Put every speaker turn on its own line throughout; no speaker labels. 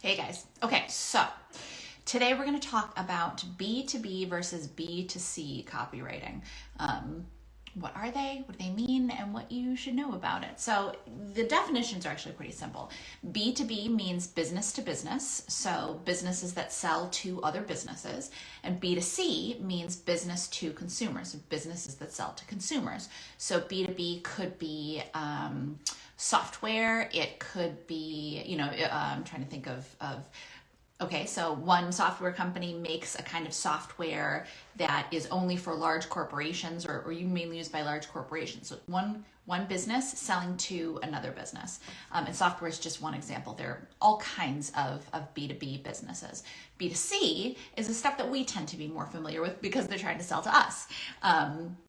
Hey guys. Okay, so today we're going to talk about B2B versus B2C copywriting. What are they? What do they mean? And what you should know about it. So the definitions are actually pretty simple. B2B means business to business, so businesses that sell to other businesses. And B2C means business to consumers, businesses that sell to consumers. So B2B could be software. It could be, I'm trying to think of okay, so one software company makes a kind of software that is only for large corporations or you mainly used by large corporations. So one business selling to another business. And software is just one example. There are all kinds of B2B businesses. B2C is the stuff that we tend to be more familiar with because they're trying to sell to us.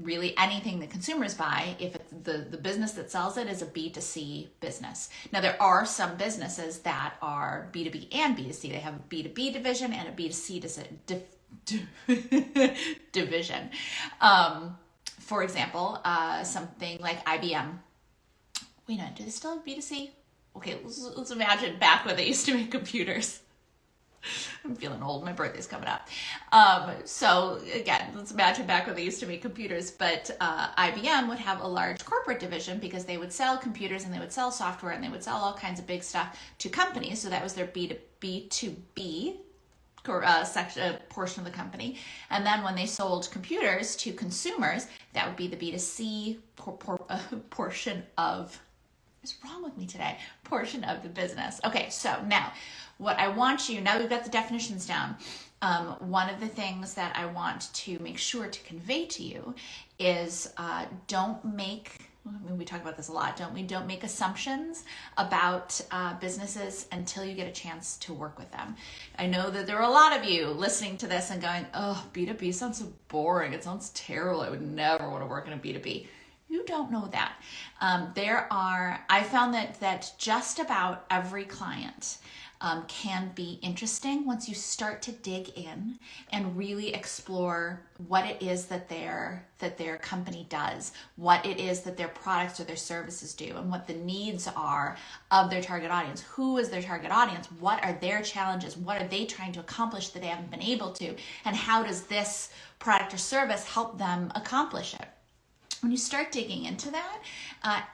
Really anything that consumers buy, if it's the business that sells it is a B2C business. Now there are some businesses that are B2B and B2C. They have a B2B division and a B2C division. For example, something like IBM. Wait a minute, do they still have B2C? Okay, let's imagine back when they used to make computers. I'm feeling old, my birthday's coming up. So again, let's imagine back when they used to make computers, but IBM would have a large corporate division because they would sell computers and they would sell software and they would sell all kinds of big stuff to companies. So that was their B2B portion of the company. And then when they sold computers to consumers, that would be the B2C portion of, what's wrong with me today? Portion of the business. Okay, so now what I want you, now we've got the definitions down, one of the things that I want to make sure to convey to you is don't make, we talk about this a lot, don't we? Don't make assumptions about businesses until you get a chance to work with them. I know that there are a lot of you listening to this and going, oh, B2B sounds so boring. It sounds terrible. I would never want to work in a B2B. You don't know that. I found that just about every client can be interesting once you start to dig in and really explore what it is that their company does, what it is that their products or their services do, and what the needs are of their target audience. Who is their target audience? What are their challenges? What are they trying to accomplish that they haven't been able to? And how does this product or service help them accomplish it? When you start digging into that,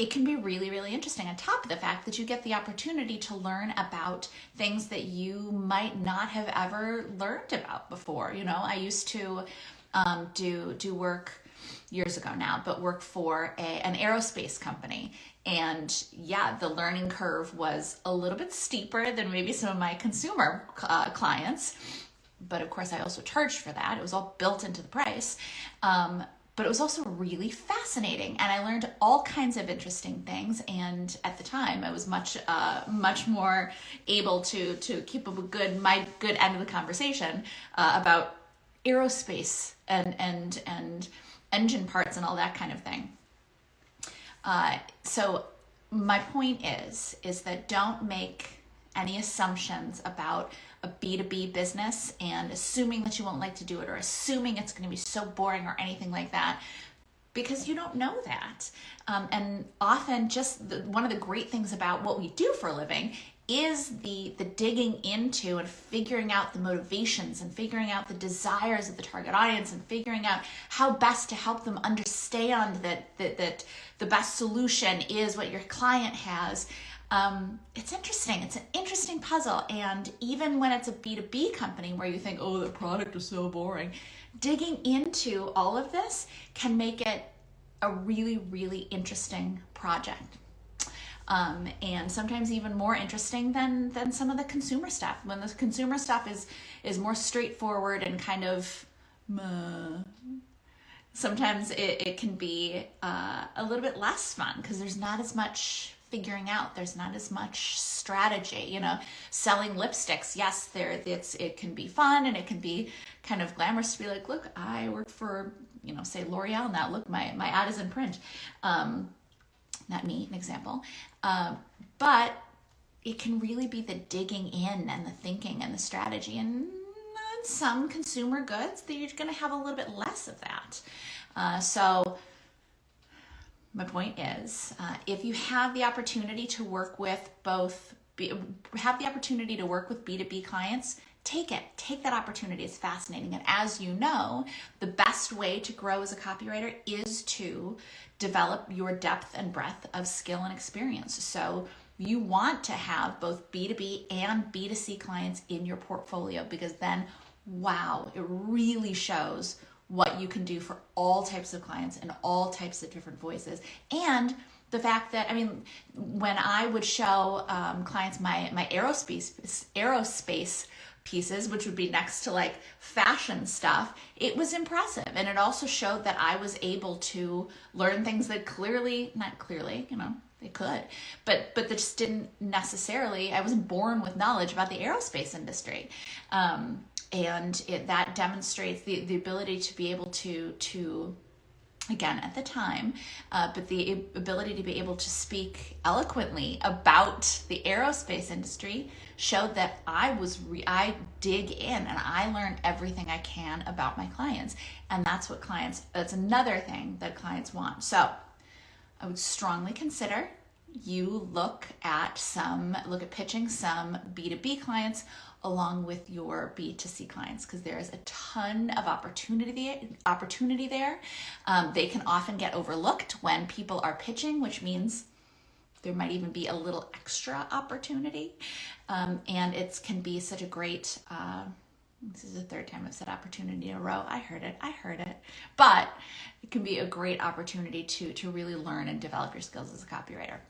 it can be really, really interesting. On top of the fact that you get the opportunity to learn about things that you might not have ever learned about before. I used to do work years ago now, but work for an aerospace company. And yeah, the learning curve was a little bit steeper than maybe some of my consumer clients. But of course, I also charged for that. It was all built into the price. But it was also really fascinating, and I learned all kinds of interesting things. And at the time, I was much more able to keep up my good end of the conversation about aerospace and engine parts and all that kind of thing. So my point is that don't make any assumptions about a B2B business and assuming that you won't like to do it or assuming it's going to be so boring or anything like that, because you don't know that. And often one of the great things about what we do for a living is the digging into and figuring out the motivations and figuring out the desires of the target audience and figuring out how best to help them understand that the best solution is what your client has. It's interesting. It's an interesting puzzle. And even when it's a B2B company where you think, oh, the product is so boring, digging into all of this can make it a really, really interesting project. And sometimes even more interesting than some of the consumer stuff. When the consumer stuff is more straightforward and kind of, sometimes it can be a little bit less fun because there's not as much figuring out. There's not as much strategy, selling lipsticks. Yes, it can be fun and it can be kind of glamorous to be like, look, I work for, say L'Oreal now. Look, my ad is in print. Not me, an example. But it can really be the digging in and the thinking and the strategy. And on some consumer goods, you're going to have a little bit less of that. So my point is, if you have the opportunity to work with both have the opportunity to work with B2B clients, take it. Take that opportunity. It's fascinating. And as you know, the best way to grow as a copywriter is to develop your depth and breadth of skill and experience. So you want to have both B2B and B2C clients in your portfolio, because then, wow, it really shows what you can do for all types of clients and all types of different voices. And the fact that, I mean, when I would show clients my aerospace pieces, which would be next to like fashion stuff, it was impressive. And it also showed that I was able to learn things that not clearly, they could, but that just didn't necessarily, I wasn't born with knowledge about the aerospace industry. And that demonstrates the ability to be able to again, at the time, but the ability to be able to speak eloquently about the aerospace industry showed that I dig in and I learn everything I can about my clients. And that's another thing that clients want. So I would strongly consider you look at pitching some B2B clients along with your B2C clients, because there is a ton of opportunity there. They can often get overlooked when people are pitching, which means there might even be a little extra opportunity. And it can be such a great, this is the third time I've said opportunity in a row. I heard it. But it can be a great opportunity to really learn and develop your skills as a copywriter.